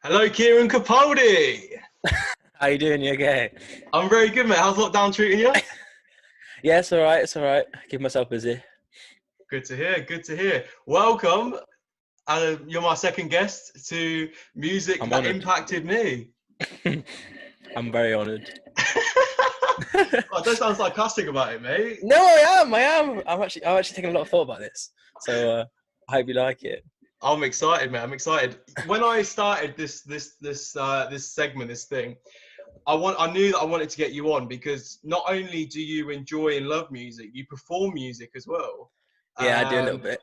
Hello, Kieran Capaldi. How you doing? You okay? I'm very good, mate. How's lockdown treating you? Yeah, it's all right. It's all right. Keep myself busy. Good to hear. Good to hear. Welcome. You're my second guest to music I'm that honoured. impacted me. I'm very honoured. Oh, don't sound sarcastic about it, mate. No, I am. I am. I'm actually taking a lot of thought about this. So I hope you like it. I'm excited, mate. I'm excited. When I started this segment, this thing, I knew that I wanted to get you on because not only do you enjoy and love music, you perform music as well. Yeah, I do a little Um, bit.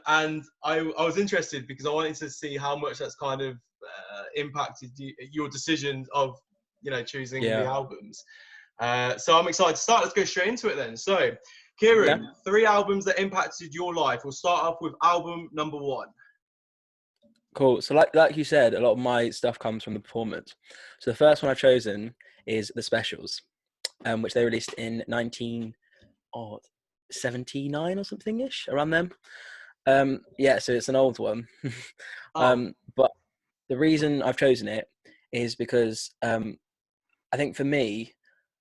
and I was interested because I wanted to see how much that's kind of impacted your decision of choosing the Yeah. albums. So I'm excited to start. Let's go straight into it then. So, Yeah. Kieran, three albums that impacted your life. We'll start off with album number one. Cool. So like you said, a lot of my stuff comes from the performance. So the first one I've chosen is The Specials, which they released in 1979 or something ish around them. Yeah, so it's an old one. Oh, But the reason I've chosen it is because I think for me,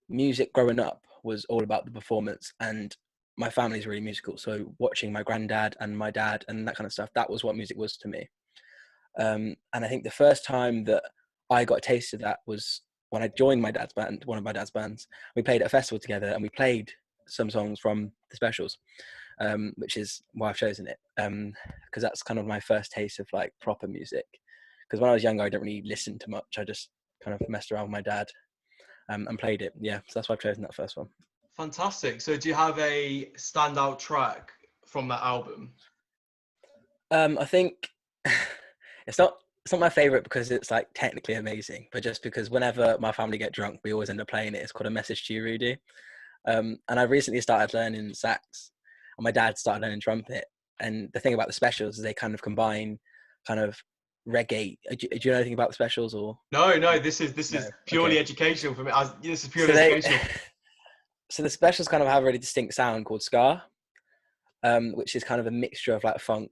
music growing up was all about the performance, and my family's really musical. So watching my granddad and my dad and that kind of stuff, that was what music was to me. And I think the first time that I got a taste of that was when I joined my dad's band, one of my dad's bands. We played at a festival together, and we played some songs from the Specials, which is why I've chosen it, because that's kind of my first taste of like proper music. Because when I was younger, I didn't really listen to much. I just kind of messed around with my dad, and played it. Yeah, so that's why I've chosen that first one. fantastic. So, do you have a standout track from that album? I think it's not my favorite because it's like technically amazing, but just because whenever my family get drunk, we always end up playing it. It's called A Message to You, Rudy. And I recently started learning sax, and my dad started learning trumpet. And the thing about the Specials is they kind of combine kind of reggae. Do you know anything about the Specials or No, no. This is no? purely Okay, educational for me. This is so purely they educational. so the Specials kind of have a really distinct sound called ska, which is kind of a mixture of like funk,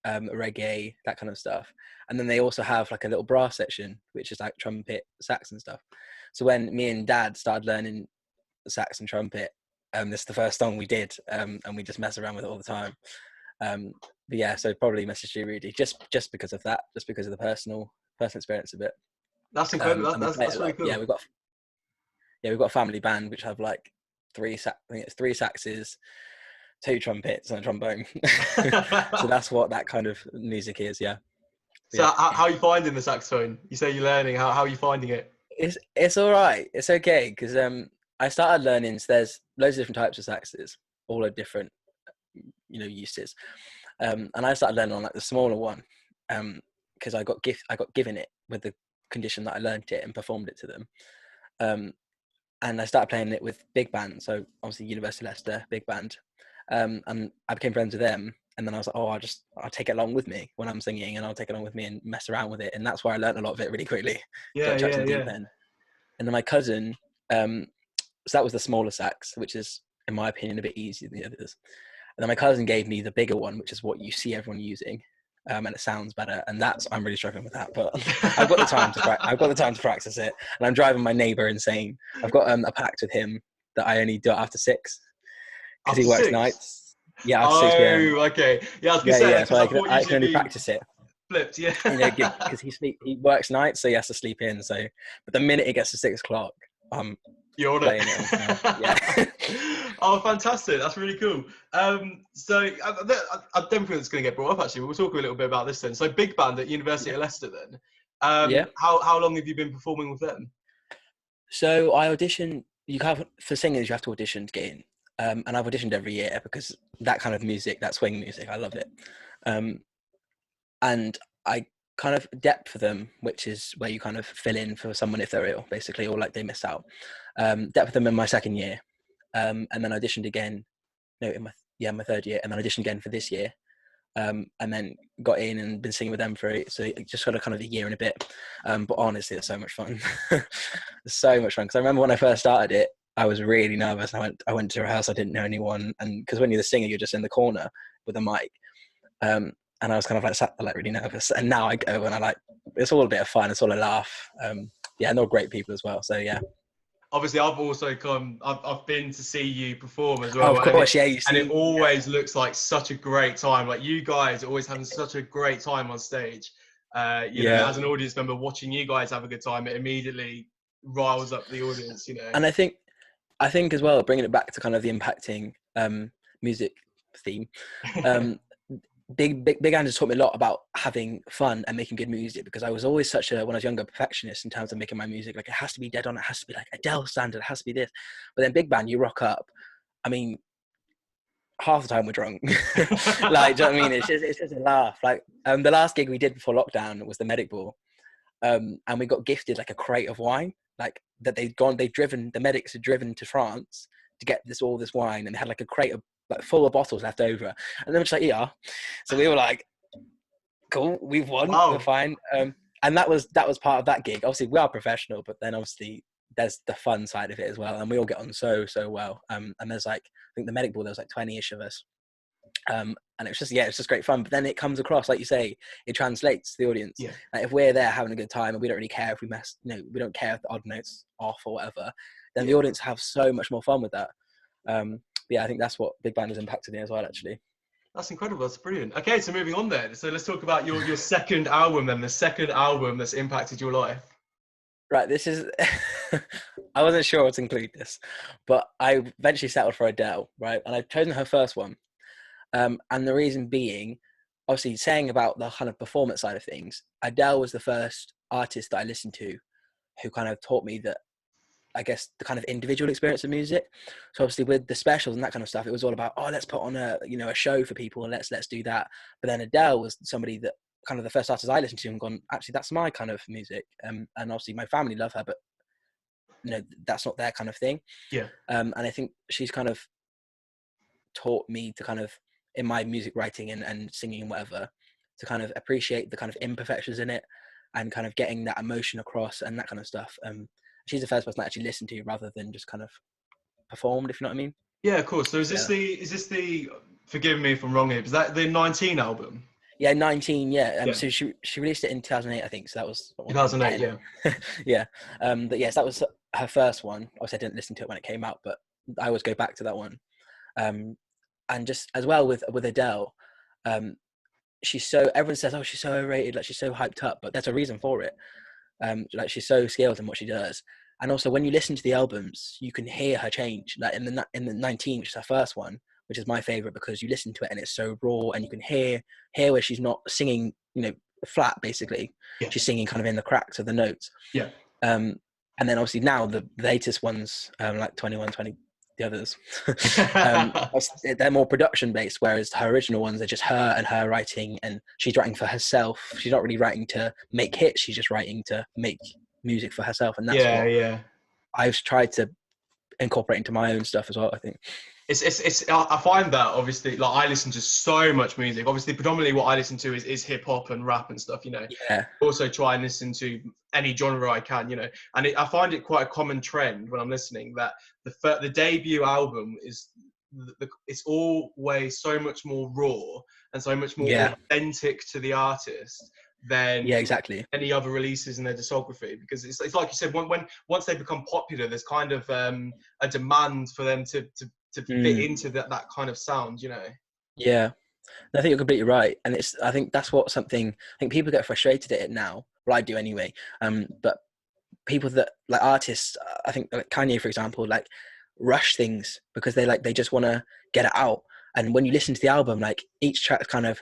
reggae, that kind of stuff. And then they also have like a little brass section, which is like trumpet, sax, and stuff. So when me and Dad started learning sax and trumpet, this is the first song we did, and we just mess around with it all the time. But yeah, so probably Message to You, Rudy, just because of that, just because of the personal experience of it. That's incredible. And we play it That's a really lot. cool. We've got a family band which have like I think it's three saxes, two trumpets and a trombone. So that's what that kind of music is. Yeah, So, yeah. how are you finding the saxophone? You say you're learning. How are you finding it? It's all right. It's okay because I started learning. So there's loads of different types of saxes, all are different, uses. And I started learning on like the smaller one, because I got given it with the condition that I learned it and performed it to them. Um, and I started playing it with big band. So obviously University of Leicester, big band. And I became friends with them. And then I was like, oh, I'll take it along with me when I'm singing, and I'll take it along with me and mess around with it. And that's where I learned a lot of it really quickly. Yeah, Got chucked yeah, in the deep yeah. end. And then my cousin, um, so that was the smaller sax, which is, in my opinion, a bit easier than the others. And then my cousin gave me the bigger one, which is what you see everyone using, and it sounds better. And that's I'm really struggling with that, but I've got the time to I've got the time to practice it, and I'm driving my neighbour insane. I've got a pact with him that I only do it after 6 because he After works six. nights. Yeah, after 6 p.m. Oh, okay. Yeah, I was gonna Yeah, say yeah. that So because I thought I usually can only it'd be practice it, flipped. Yeah. because he works nights, so he has to sleep in. So, but the minute it gets to 6 o'clock, I'm You're on it. playing it all the time. Yeah. Oh, fantastic! That's really cool. So I don't think it's going to get brought up. Actually, we'll talk a little bit about this then. So, big band at University Yeah. of Leicester. Then, Yeah. how long have you been performing with them? So I auditioned. You have for singers, you have to audition to get in, and I've auditioned every year because that kind of music, that swing music, I love it. Um, and I kind of depth for them, which is where you kind of fill in for someone if they're ill, basically, or like they miss out. Depth for them in my second year, and then auditioned again. No, in my third year, and then auditioned again for this year. And then got in and been singing with them for it. So it just got a kind of a year and a bit. But honestly, it's so much fun. It's so much fun. Because I remember when I first started it, I was really nervous. I went to a house, I didn't know anyone. And because when you're the singer, you're just in the corner with a mic. and I was kind of like sat there, like really nervous. And now I go and I like, it's all a bit of fun. It's all a laugh. Yeah, and they're great people as well. So yeah. Obviously, I've also come. I've been to see you perform as Oh, well, of course. Yeah, you and it see. always looks like such a great time. Like you guys are always having such a great time on stage. You know, Yeah. as an audience member, watching you guys have a good time, it immediately riles up the audience. You know. And I think as well, bringing it back to kind of the impacting music theme. Um, Big Andy taught me a lot about having fun and making good music, because I was always such a, when I was younger, perfectionist in terms of making my music. Like, it has to be dead on, it has to be like Adele standard, it has to be this. But then big band, you rock up. I mean, half the time we're drunk. Like, do you know what I mean? It's just a laugh. Like, the last gig we did before lockdown was the Medic Ball, and we got gifted like a crate of wine, like that the medics had driven to France to get all this wine, and they had like a crate of like full of bottles left over, and they were just like, yeah. So we were like, cool, we've won, we're Wow. fine. And that was part of that gig. Obviously, we are professional, but then obviously there's the fun side of it as well, and we all get on so well. And there's like, I think the Medic Ball, there was like 20-ish of us. And it's just great fun. But then it comes across, like you say, it translates to the audience. Yeah. Like, if we're there having a good time and we don't really care if we mess, we don't care if the odd notes off or whatever, then the audience have so much more fun with that. Yeah, I think that's what big band has impacted me as well, actually. That's incredible. That's brilliant. Okay, so moving on then. So let's talk about your second album then, the second album that's impacted your life. Right, this is I wasn't sure what to include this, but I eventually settled for Adele, right? And I've chosen her first one. And the reason being, obviously, saying about the kind of performance side of things, Adele was the first artist that I listened to who kind of taught me that, I guess, the kind of individual experience of music. So obviously with the specials and that kind of stuff, it was all about, oh, let's put on a show for people and let's do that. But then Adele was somebody that kind of the first artist I listened to and gone, actually, that's my kind of music. And obviously my family love her, but that's not their kind of thing. Yeah. And I think she's kind of taught me to kind of, in my music writing and singing and whatever, to kind of appreciate the kind of imperfections in it and kind of getting that emotion across and that kind of stuff. She's the first person I actually listened to rather than just kind of performed, if you know what I mean. Yeah, of course. So is this the forgive me if I'm wrong here, is that the 19 album? Yeah, 19, yeah. Yeah. So she released it in 2008, I think. So that was 2008, yeah. Yeah. But yes, that was her first one. Obviously, I didn't listen to it when it came out, but I always go back to that one. And just as well with Adele, everyone says, oh, she's so overrated, like she's so hyped up, but there's a reason for it. Like, she's so skilled in what she does. And also when you listen to the albums, you can hear her change. Like in the 19, which is her first one, which is my favorite, because you listen to it and it's so raw, and you can hear where she's not singing, flat, basically. Yeah. She's singing kind of in the cracks of the notes. Yeah. And then obviously now the latest ones, like 21, 20, the others, they're more production based, whereas her original ones are just her and her writing, and she's writing for herself. She's not really writing to make hits, she's just writing to make music for herself, and that's what I've tried to incorporate into my own stuff as well, I think. I find that, obviously, like, I listen to so much music. Obviously, predominantly what I listen to is hip hop and rap and stuff, Yeah. Also try and listen to any genre I can, and I find it quite a common trend when I'm listening that the debut album is it's always so much more raw and so much more authentic to the artist than exactly any other releases in their discography, because it's like you said, once they become popular, there's kind of a demand for them to fit into that kind of sound, Yeah, I think you're completely right, and I think that's I think people get frustrated at it now. Well, I do anyway. But people that, like, artists, I think like Kanye, for example, like, rush things because they just want to get it out. And when you listen to the album, like, each track kind of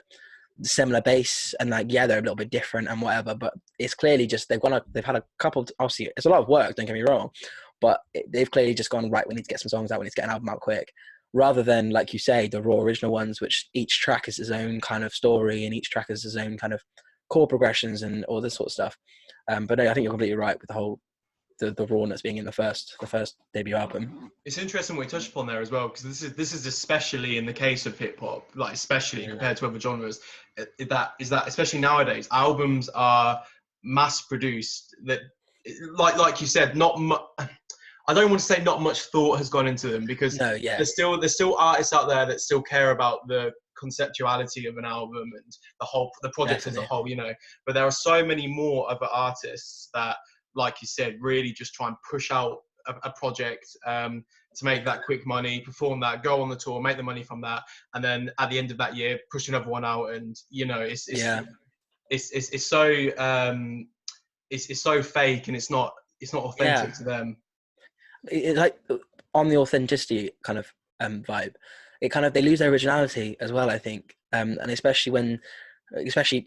similar bass, and like, yeah, they're a little bit different and whatever, but it's clearly just they've had a couple. Obviously, it's a lot of work, don't get me wrong, but they've clearly just gone, right, we need to get some songs out, we need to get an album out quick, rather than, like you say, the raw original ones, which each track is its own kind of story and each track is its own kind of chord progressions and all this sort of stuff. But no, I think you're completely right with the whole the rawness being in the first debut album. It's interesting what you touched upon there as well, because this is especially in the case of hip hop, like, especially compared to other genres, that especially nowadays, albums are mass produced, that like you said, I don't want to say not much thought has gone into them, because there's still artists out there that still care about the conceptuality of an album and the project as a Definitely. whole, you know. But there are so many more other artists that, like you said, really just try and push out a project to make that quick money, perform that, go on the tour, make the money from that, and then at the end of that year, push another one out. And you know, Yeah. it's so it's so fake, and it's not Yeah. authentic to them. It like on the authenticity kind of vibe, it kind of, they lose their originality as well, I think. And especially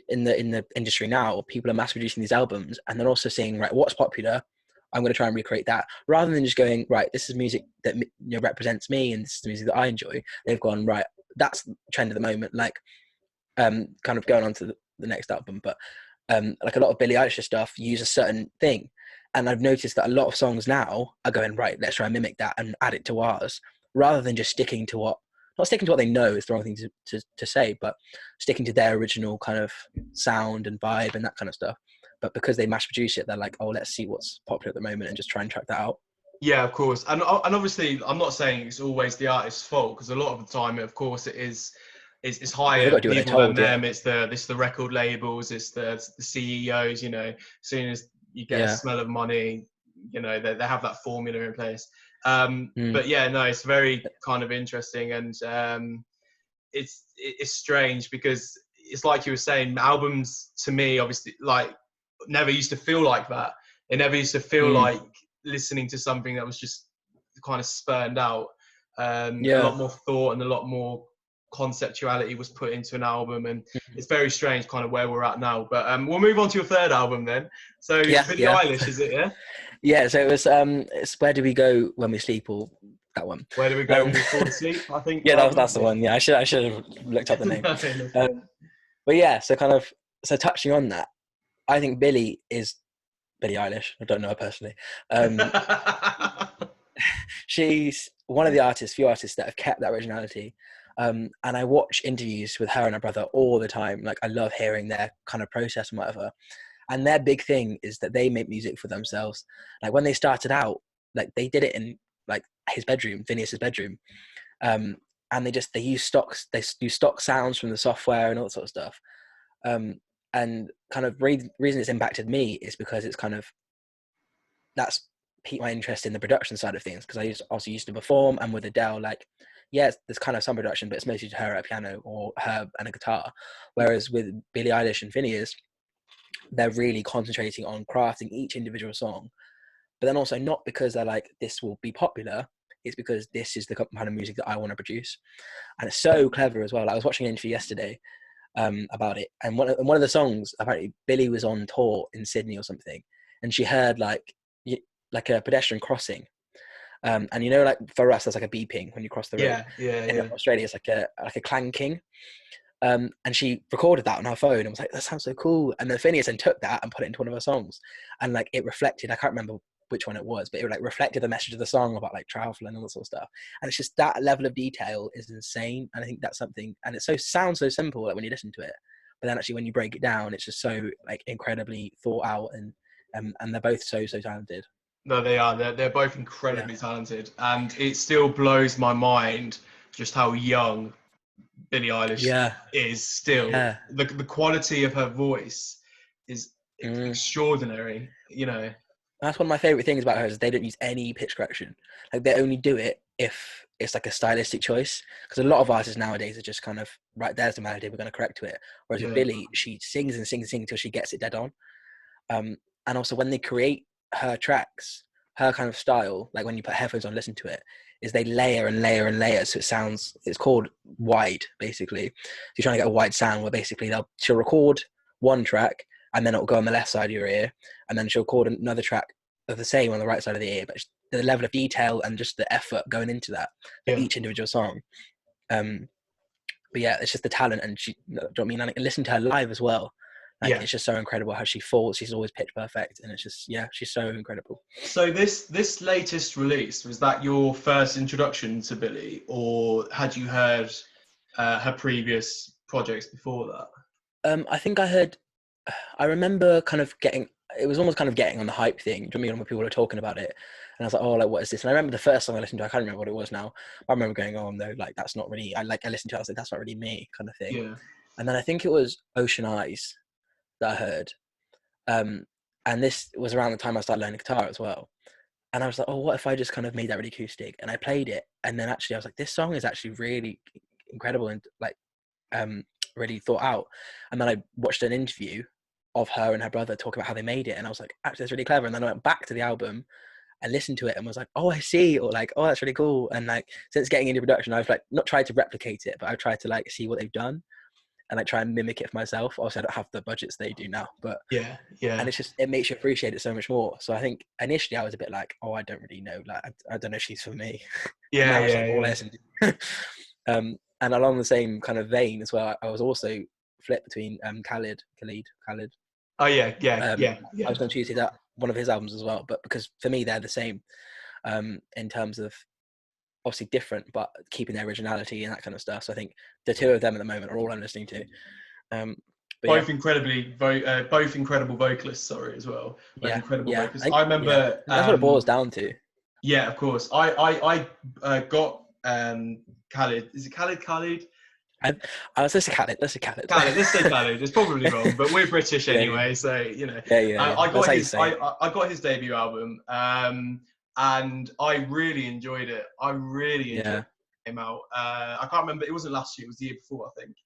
in the industry now, people are mass producing these albums, and they're also seeing, right, what's popular, I'm going to try and recreate that, rather than just going, right, this is music that, you know, represents me, and this is the music that I enjoy. They've gone, right, that's the trend at the moment, like kind of going on to the next album, but like a lot of Billie Eilish stuff use a certain thing, and I've noticed that a lot of songs now are going, right, let's try and mimic that and add it to ours, rather than just sticking to what, not sticking to what they know is the wrong thing to say, but sticking to their original kind of sound and vibe and that kind of stuff. But because they mass produce it, they're like, oh, let's see what's popular at the moment and just try and track that out. Yeah, of course, and obviously, I'm not saying it's always the artist's fault, because a lot of the time, of course, it is. It's Well, they've got higher to do what they're people than told, yeah. them. It's the record labels. It's the CEOs. You know, as soon as you get a Yeah. smell of money, you know, they have that formula in place. Mm. But yeah, no, it's very kind of interesting, and it's strange, because it's like you were saying, albums to me, obviously, like, never used to feel like that. It never used to feel Mm. like listening to something that was just kind of spurned out. A Yeah. lot more thought and a lot more conceptuality was put into an album, and it's very strange kind of where we're at now. But we'll move on to your third album then. So Yeah. Billie Yeah. Eilish, is it? Yeah. Yeah, so it was it's Where Do We Go When We Sleep, or that one. Where do we go when Um, we fall asleep? I think the yeah, album. that's the Yeah. one. Yeah, I should have looked up the name. No, no. But yeah, so touching on that, I think Billie is Billie Eilish. I don't know her personally. Um, she's one of the few artists that have kept that originality. And I watch interviews with her and her brother all the time. Like, I love hearing their kind of process and whatever. And their big thing is that they make music for themselves. Like, when they started out, like, they did it in like his bedroom, Phineas's bedroom. Um, and they use stock sounds from the software and all that sort of stuff. And kind of reason it's impacted me is because it's kind of, that's piqued my interest in the production side of things, because I also used to perform, and with Adele, like, yeah, there's kind of some production, but it's mostly her at a piano or her and a guitar. Whereas with Billie Eilish and Phineas, they're really concentrating on crafting each individual song, but then also not because they're like, this will be popular, it's because this is the kind of music that I want to produce. And it's so clever as well. Like, I was watching an interview yesterday about it, and one of the songs, apparently Billie was on tour in Sydney or something, and she heard like a pedestrian crossing, and you know, like for us, there's like a beeping when you cross the road. Yeah, yeah, In yeah. Australia, it's like a clanking. And she recorded that on her phone and was like, that sounds so cool. And then Phineas then took that and put it into one of her songs. And like, it reflected, I can't remember which one it was, but it like reflected the message of the song about like travel and all that sort of stuff. And it's just, that level of detail is insane. And I think that's something, and it sounds so simple, like when you listen to it, but then actually when you break it down, it's just so like incredibly thought out, and they're both so talented. No, they are. They're both Yeah. incredibly talented, and it still blows my mind just how young Billie Eilish Yeah. is still. Yeah. The quality of her voice is Mm. extraordinary. You know. That's one of my favorite things about her, is they don't use any pitch correction. Like, they only do it if it's like a stylistic choice. Because a lot of artists nowadays are just kind of, right, there's the melody, we're going to correct to it. Whereas with Yeah. Billie, she sings and sings and sings until she gets it dead on. And also when they create her tracks, her kind of style, like when you put headphones on, listen to it, is they layer and layer and layer. So it's called wide, basically. So you're trying to get a wide sound, where basically she'll record one track, and then it'll go on the left side of your ear, and then she'll record another track of the same on the right side of the ear. But the level of detail and just the effort going into that for Yeah. each individual song. But yeah, it's just the talent, and she, do you know what I mean? And listen to her live as well. Like, Yeah. it's just so incredible how she falls. She's always pitch perfect, and it's just, yeah, she's so incredible. So this latest release, was that your first introduction to Billie, or had you heard her previous projects before that? I think I remember kind of getting, it was almost kind of getting on the hype thing. Do you know what I mean, when people were talking about it? I was like, oh, like, what is this? And I remember the first song I listened to, I can't remember what it was now. I remember going, oh no, like that's not really. I listened to it, I was like, that's not really me, kind of thing. Yeah. And then I think it was Ocean Eyes that I heard. Um, and this was around the time I started learning guitar as well. And I was like, oh, what if I just kind of made that really acoustic? And I played it, and then actually I was like, this song is actually really incredible and like really thought out. And then I watched an interview of her and her brother talk about how they made it, and I was like, actually that's really clever. And then I went back to the album and listened to it and was like, oh, I see, or like, oh, that's really cool. And like, since getting into production, I've like not tried to replicate it, but I've tried to like see what they've done and like try and mimic it for myself. Obviously I don't have the budgets they do now, but Yeah. Yeah. and it's just, it makes you appreciate it so much more. So I think initially I was a bit like, oh, I don't really know, like I don't know if she's for me. But Yeah. now it's Yeah. like all I Yeah. listen to. And along the same kind of vein as well, I was also flipped between Khalid. Oh yeah. Yeah. Yeah. I Yeah. was going to choose that one of his albums as well, but because for me they're the same in terms of obviously different, but keeping their originality and that kind of stuff. So I think the two of them at the moment are all I'm listening to. But yeah, Both both incredible vocalists. Sorry, as well. Both incredible yeah. vocalists. I Yeah, remember. that's what it boils down to. Yeah, of course. I got Khalid. Is it Khalid? Khalid? I was just Khaled. Let's say Khaled. Khalid. Let's say Khalid. It's probably wrong, but we're British Yeah, yeah, anyway, so you know. yeah. I That's got how you his. say it. I got his debut album, and I really enjoyed it. I really enjoyed Yeah, it. It came out. I can't remember. It wasn't last year. It was the year before, I think.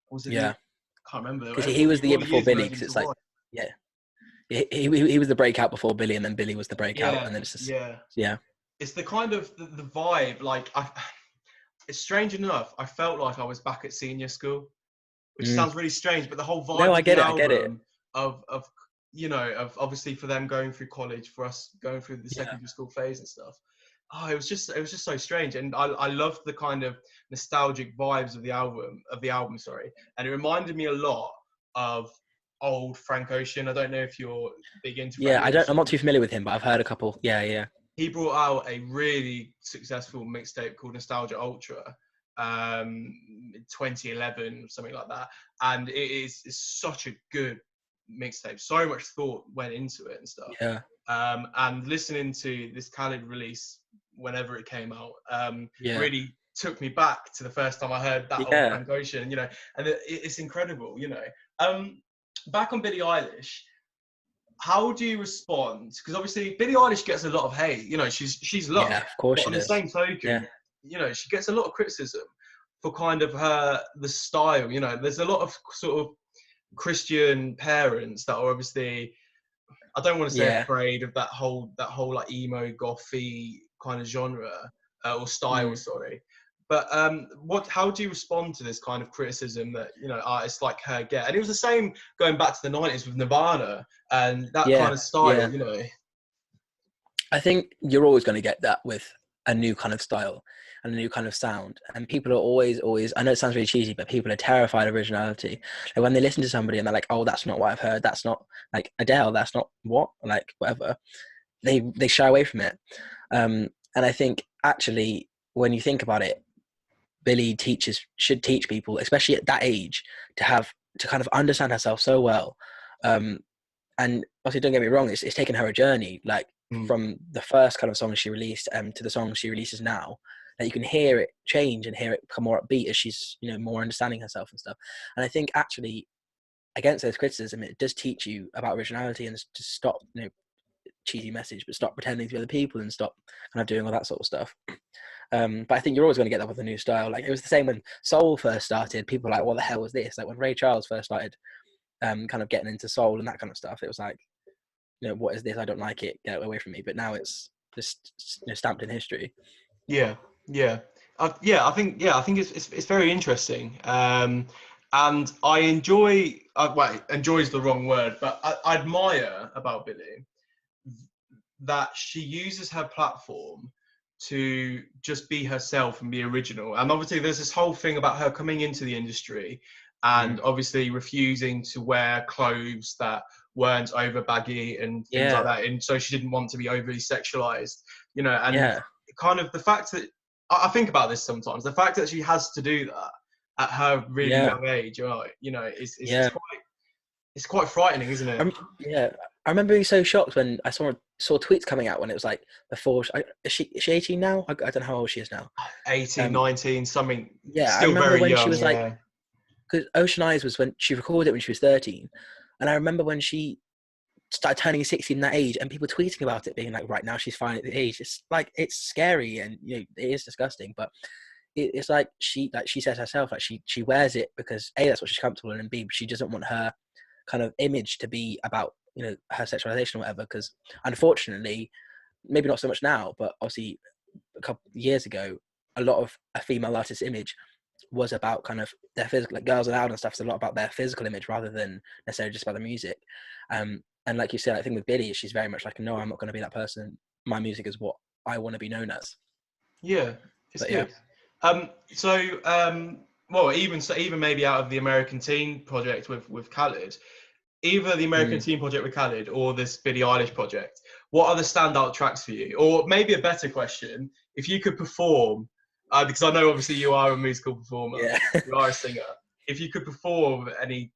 Or was it the year? yeah. I can't remember. Because he was the year All the before years Billy. merge Because into it's like, one. yeah, he was the breakout before Billy, and then Billy was the breakout, Yeah, and then it's just yeah. yeah, It's the kind of the vibe. Like, it's strange enough. I felt like I was back at senior school, which mm. sounds really strange, but the whole No, vibe I of the get it. I get it. album of you know, of obviously for them going through college, for us going through the Yeah, secondary school phase and stuff. Oh, it was just so strange, and I loved the kind of nostalgic vibes of the album, sorry, and it reminded me a lot of old Frank Ocean. I don't know if you're big into Frank yeah. I'm not Ocean. too familiar with him, but I've heard a couple. Yeah, yeah, He brought out a really successful mixtape called Nostalgia Ultra, in 2011, something like that, and it's such a good mixtape. So much thought went into it and stuff. yeah, And listening to this Khaled release whenever it came out, yeah, really took me back to the first time I heard that old yeah, Frank Ocean, you know, and it's incredible, you know. Back on Billie Eilish, how do you respond? Because obviously Billie Eilish gets a lot of hate, you know, she's yeah. loved, Of course but she on the does. same Yeah, token, you know, she gets a lot of criticism for kind of the style, you know. There's a lot of sort of Christian parents that are obviously, I don't want to say yeah. afraid of that whole like emo gothy kind of genre, or style, Mm. sorry. But how do you respond to this kind of criticism that, you know, artists like her get? And it was the same going back to the 90s with Nirvana and that kind Yeah, of style, yeah. you know. I think you're always going to get that with a new kind of style and a new kind of sound. And people are always, I know it sounds really cheesy, but people are terrified of originality. Like when they listen to somebody and they're like, oh, that's not what I've heard. That's not like Adele. That's not what, like whatever. They shy away from it. And I think actually, when you think about it, Billy should teach people, especially at that age, to kind of understand herself so well. And obviously, don't get me wrong, it's taken her a journey, like Mm. from the first kind of song she released to the song she releases now. That you can hear it change and hear it become more upbeat as she's, you know, more understanding herself and stuff. And I think actually, against those criticism, it does teach you about originality and to stop, you know, cheesy message, but stop pretending to be other people and stop kind of doing all that sort of stuff. But I think you're always going to get that with a new style. Like it was the same when soul first started. People were like, what the hell was this? Like when Ray Charles first started kind of getting into soul and that kind of stuff, it was like, you know, what is this? I don't like it. Get away from me. But now it's just, you know, stamped in history. Yeah, yeah, yeah. I think it's very interesting. And I enjoy. Well, enjoy is the wrong word, but I admire about Billie that she uses her platform to just be herself and be original. And obviously, there's this whole thing about her coming into the industry and obviously refusing to wear clothes that weren't over baggy and things like Yeah, that. And so she didn't want to be overly sexualized, you know, and yeah, kind of the fact that I think about this sometimes, the fact that she has to do that at her really yeah, young age, you know, is yeah. quite, It's quite frightening, isn't it? Yeah, I remember being so shocked when I saw tweets coming out when it was like before. Is she 18 now? I don't know how old she is now. 18, Um, y- nineteen, something. yeah, I Still remember very when she young. was like, Yeah. because Ocean Eyes was when she recorded it when she was 13, and I remember when she started turning 16 that age, and people tweeting about it, being like, right now she's fine at the age. It's like it's scary, and it is disgusting, but it's like she says herself, like she wears it because A, that's what she's comfortable in, and B, she doesn't want her kind of image to be about her sexualization or whatever, because unfortunately, maybe not so much now, but obviously a couple of years ago, a lot of a female artist's image was about kind of their physical, like Girls Aloud and stuff is a lot about their physical image rather than necessarily just about the music. And like you said, I think with Billie, she's very much like, no, I'm not going to be that person. My music is what I want to be known as. Yeah, it's But yeah. good. So, well, even maybe out of the American Teen project with Khaled, either the American Teen project with Khaled or this Billie Eilish project, what are the standout tracks for you? Or maybe a better question, if you could perform, because I know obviously you are a musical performer, Yeah. you are a singer. If you could perform a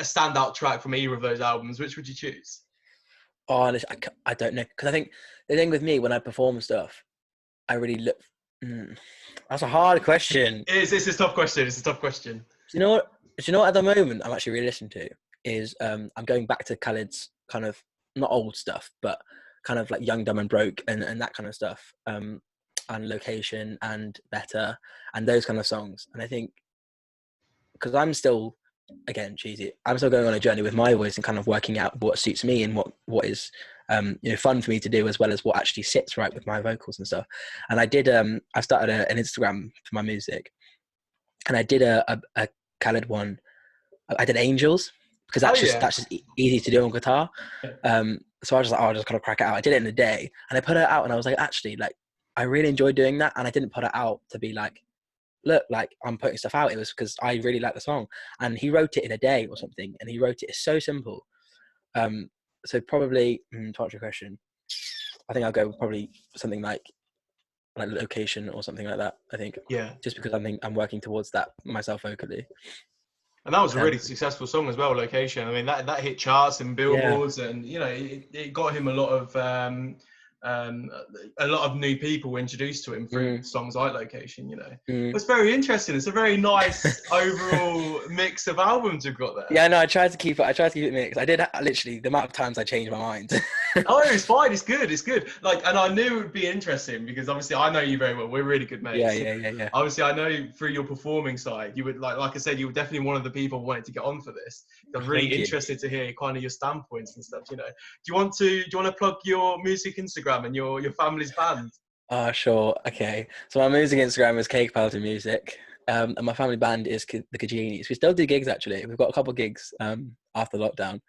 standout track from either of those albums, which would you choose? Honestly, I don't know, because I think the thing with me when I perform stuff, I really look. That's a hard question. It's a tough question. It's a tough question. Do you know what? Do you know what? At the moment, I'm actually really listening to is I'm going back to Khaled's kind of not old stuff, but kind of like Young, Dumb and Broke and that kind of stuff, and Location and Better and those kind of songs. And I think because I'm still, again, cheesy, I'm still going on a journey with my voice and kind of working out what suits me and what is fun for me to do, as well as what actually sits right with my vocals and stuff. And I did I started an Instagram for my music, and I did a Khaled one. I did Angels because Oh yeah. that's just easy to do on guitar. So I was just like, oh, I'll just kind of crack it out. I did it in a day, and I put it out, and I was like, actually, like, I really enjoyed doing that, and I didn't put it out to be like, look, like I'm putting stuff out. It was because I really liked the song, and he wrote it in a day or something, and he wrote it. It's so simple. So probably to answer your question, I think I'll go with probably something like Location or something like that. I think, Yeah. just because I think I'm working towards that myself vocally. And that was a really successful song as well, Location. I mean, that hit charts and Yeah. billboards, and it got him a lot of new people introduced to him through songs like Location. It's very interesting. It's a very nice overall mix of albums you've got there. Yeah, no, I tried to keep it mixed. I did literally the amount of times I changed my mind. Oh, it's fine. It's good. It's good. Like, and I knew it would be interesting because obviously I know you very well. We're really good mates. Yeah. Obviously, I know through your performing side, you would like I said, you were definitely one of the people who wanted to get on for this. I was really interested to hear kind of your standpoints and stuff. Do you want to plug your music Instagram and your family's band? Sure. Okay. So my music Instagram is Capaldi Music, and my family band is the Kajini's. We still do gigs actually. We've got a couple of gigs after lockdown.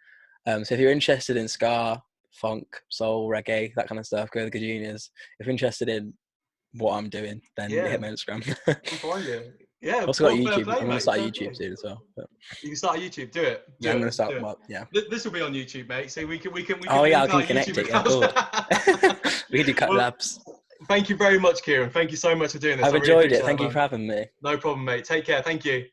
So if you're interested in ska, funk, soul, reggae, that kind of stuff, go to the Kajini's. If you're interested in what I'm doing, then hit my Instagram. We'll find you. Yeah. Also got YouTube. Play, I'm gonna start YouTube soon as well. But you can start a YouTube. Do it. I'm gonna start. Well, yeah. This will be on YouTube, mate. So we can. Oh yeah, I can connect it. Yeah, cool. We can do collabs. Thank you very much, Kieran. Thank you so much for doing this. I've enjoyed it. Thank you for having me. No problem, mate. Take care. Thank you.